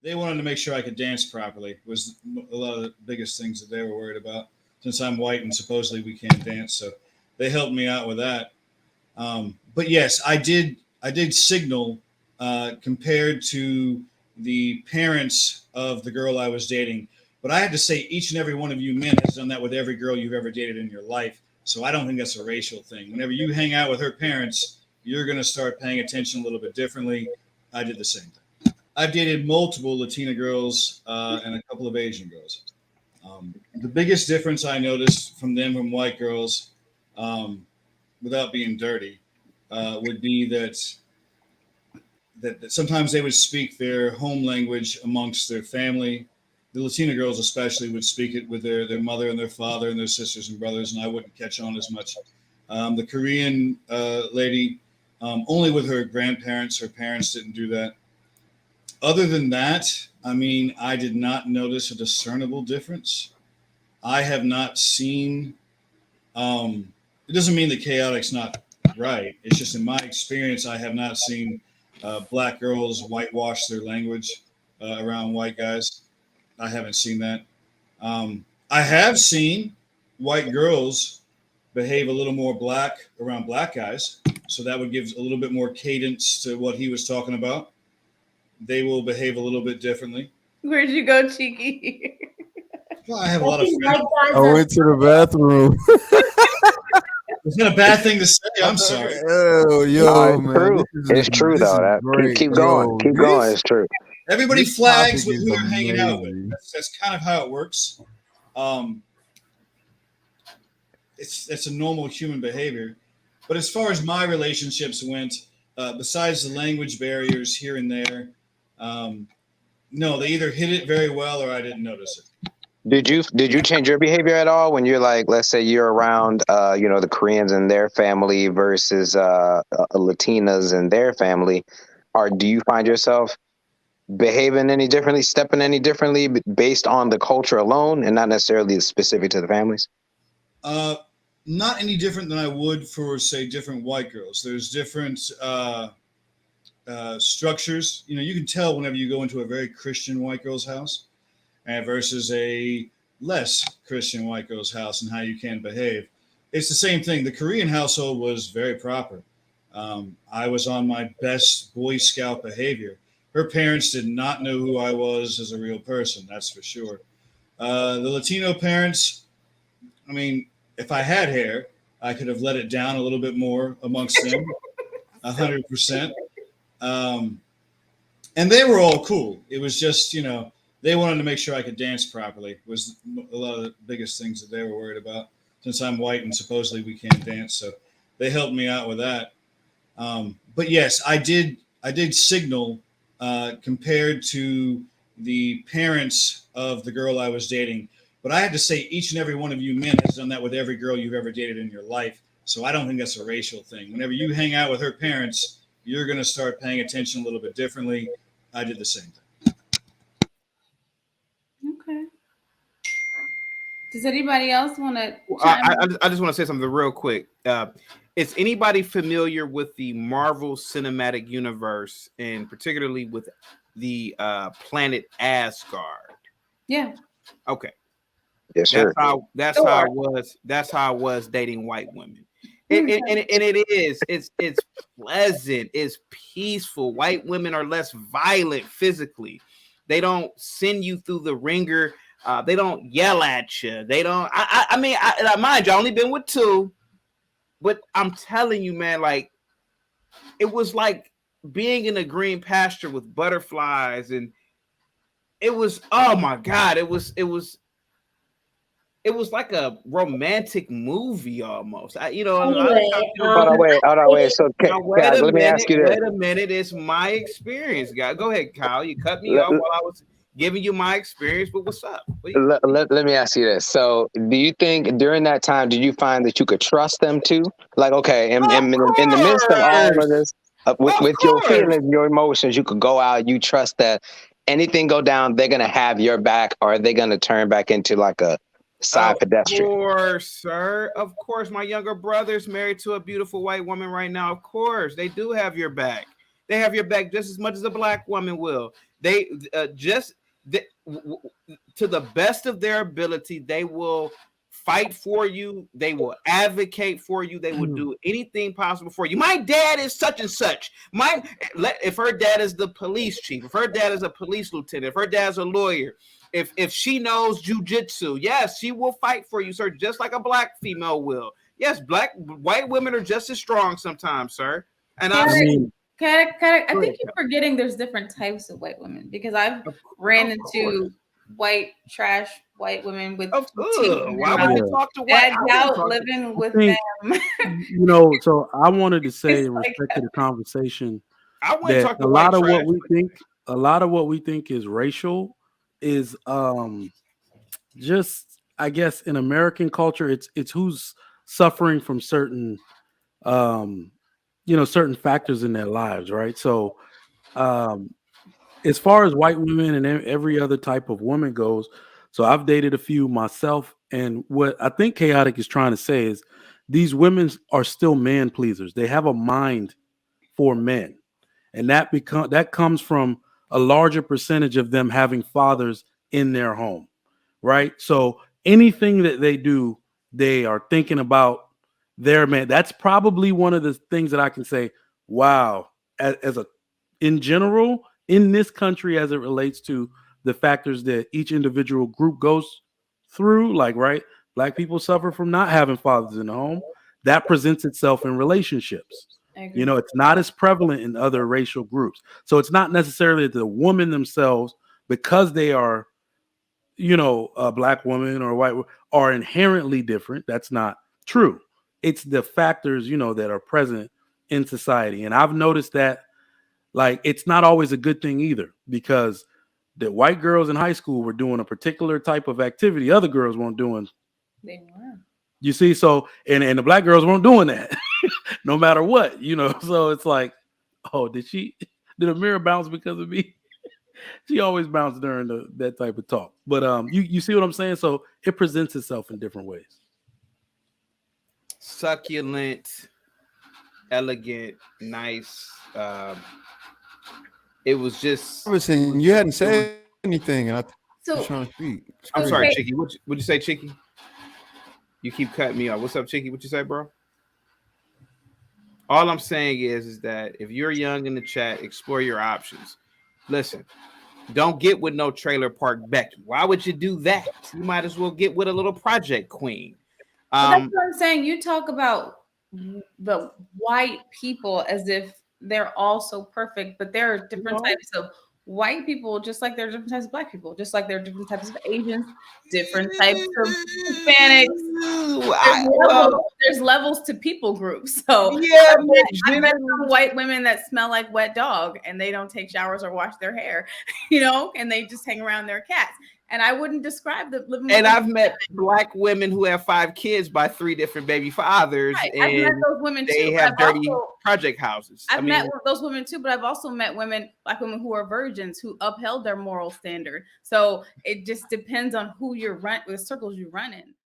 they wanted to make sure I could dance properly. Was a lot of the biggest things that they were worried about. Since I'm white and supposedly we can't dance, so they helped me out with that. But yes, I did signal compared to the parents of the girl I was dating. But I have to say, each and every one of you men has done that with every girl you've ever dated in your life. So I don't think that's a racial thing. Whenever you hang out with her parents, you're going to start paying attention a little bit differently. I did the same thing. I've dated multiple Latina girls and a couple of Asian girls. The biggest difference I noticed from them from white girls, without being dirty, would be that sometimes they would speak their home language amongst their family. The Latina girls especially would speak it with their mother and their father and their sisters and brothers, and I wouldn't catch on as much. The Korean lady, only with her grandparents, her parents didn't do that. Other than that, I mean, I did not notice a discernible difference. I have not seen, it doesn't mean that chaotic's not right. It's just in my experience, I have not seen black girls whitewash their language around white guys. I haven't seen that. I have seen white girls behave a little more black around black guys. So that would give a little bit more cadence to what he was talking about. They will behave a little bit differently. Where'd you go, Cheeky? Well, I have a lot of friends. I went to the bathroom. Is that a bad thing to say? I'm sorry. Oh, yo, man. It's true, though. Keep going. Keep going. It's true. Everybody This flags topic with is who they're hanging out with. amazing. That's kind of how it works. It's a normal human behavior. But as far as my relationships went, besides the language barriers here and there, no, they either hit it very well or I didn't notice it. Did you change your behavior at all when you're like, let's say you're around, the Koreans and their family versus Latinas and their family, or do you find yourself behaving any differently, stepping any differently based on the culture alone and not necessarily specific to the families? Not any different than I would for, say, different white girls. There's different structures. You know, you can tell whenever you go into a very Christian white girl's house versus a less Christian white girl's house and how you can behave. It's the same thing. The Korean household was very proper. I was on my best Boy Scout behavior. Her parents did not know who I was as a real person, that's for sure. The Latino parents, I mean, if I had hair, I could have let it down a little bit more amongst them, 100%. And they were all cool. It was just, they wanted to make sure I could dance properly was a lot of the biggest things that they were worried about. Since I'm white and supposedly we can't dance, so they helped me out with that. But yes, I did signal compared to the parents of the girl I was dating. But I have to say, each and every one of you men has done that with every girl you've ever dated in your life. So I don't think that's a racial thing. Whenever you hang out with her parents, you're going to start paying attention a little bit differently. I did the same thing. Okay. Does anybody else want to? I just want to say something real quick. Is anybody familiar with the Marvel Cinematic Universe, and particularly with the planet Asgard? Yeah. Okay. Yes, sir. That's how I was dating white women. It's pleasant, it's peaceful. White women are less violent physically. They don't send you through the ringer. They don't yell at you. They don't. I mean, mind you, I only been with two, but I'm telling you, man, like it was like being in a green pasture with butterflies, and it was, oh my God, it was like a romantic movie almost. Hold on, wait. So, guys, let me ask you this. Wait a minute. It's my experience, guys. Go ahead, Kyle. You cut me off while I was giving you my experience, but what's up? Let me ask you this. So, do you think during that time, did you find that you could trust them too? Like, okay, in the midst of all of this, with your feelings, your emotions, you could go out, you trust that anything go down, they're going to have your back, or are they going to turn back into like a side pedestrian? Of course, sir. Of course. My younger brother's married to a beautiful white woman right now. Of course. They do have your back. They have your back just as much as a black woman will. They to the best of their ability, they will fight for you. They will advocate for you. They will do anything possible for you. My dad is such and such. If her dad is the police chief, if her dad is a police lieutenant, if her dad's a lawyer, if she knows jujitsu, yes, she will fight for you, sir, just like a black female will. Yes, white women are just as strong sometimes, sir. And I think you're forgetting there's different types of white women, because I've ran into white women with why would you talk to white out living with them? You know, so I wanted to say in respect to the conversation that a lot of what we think is racial is just, I guess, in American culture, it's who's suffering from certain certain factors in their lives, right? So as far as white women and every other type of woman goes, so I've dated a few myself, and what I think Chaotic is trying to say is these women are still man pleasers. They have a mind for men, and that comes from a larger percentage of them having fathers in their home, right? So anything that they do, they are thinking about their man. That's probably one of the things that I can say, wow, in general, in this country, as it relates to the factors that each individual group goes through, like, right, black people suffer from not having fathers in the home. That presents itself in relationships. You know, it's not as prevalent in other racial groups. So it's not necessarily the woman themselves, because they are, a black woman or a white, are inherently different. That's not true. It's the factors, that are present in society. And I've noticed that, like, it's not always a good thing either, because the white girls in high school were doing a particular type of activity other girls weren't doing. They were. You see, so and the black girls weren't doing that, no matter what, So it's like, oh, did a mirror bounce because of me? She always bounced during that type of talk. But you see what I'm saying? So it presents itself in different ways. Succulent, elegant, nice. It was just. You hadn't said anything, and I was trying to speak. I'm sorry, Chicky. What'd you say, Chicky? You keep cutting me off. What's up, Chicky? What you say, bro? All I'm saying is that if you're young in the chat, explore your options. Listen, don't get with no trailer park Becky. Why would you do that? You might as well get with a little project queen. That's what I'm saying. You talk about the white people as if they're all so perfect, but there are different types of white people, just like there are different types of black people, just like there are different types of Asians, different types of Hispanics. There's levels to people groups. So yeah, I've met some white women that smell like wet dog, and they don't take showers or wash their hair, and they just hang around their cats. And I wouldn't describe the living. And I've met black women who have 5 kids by 3 different baby fathers. Right. And I've met those women too. They have dirty project houses. I've met those women too, but I've also met black women who are virgins who upheld their moral standard. So it just depends on who the circles you run in.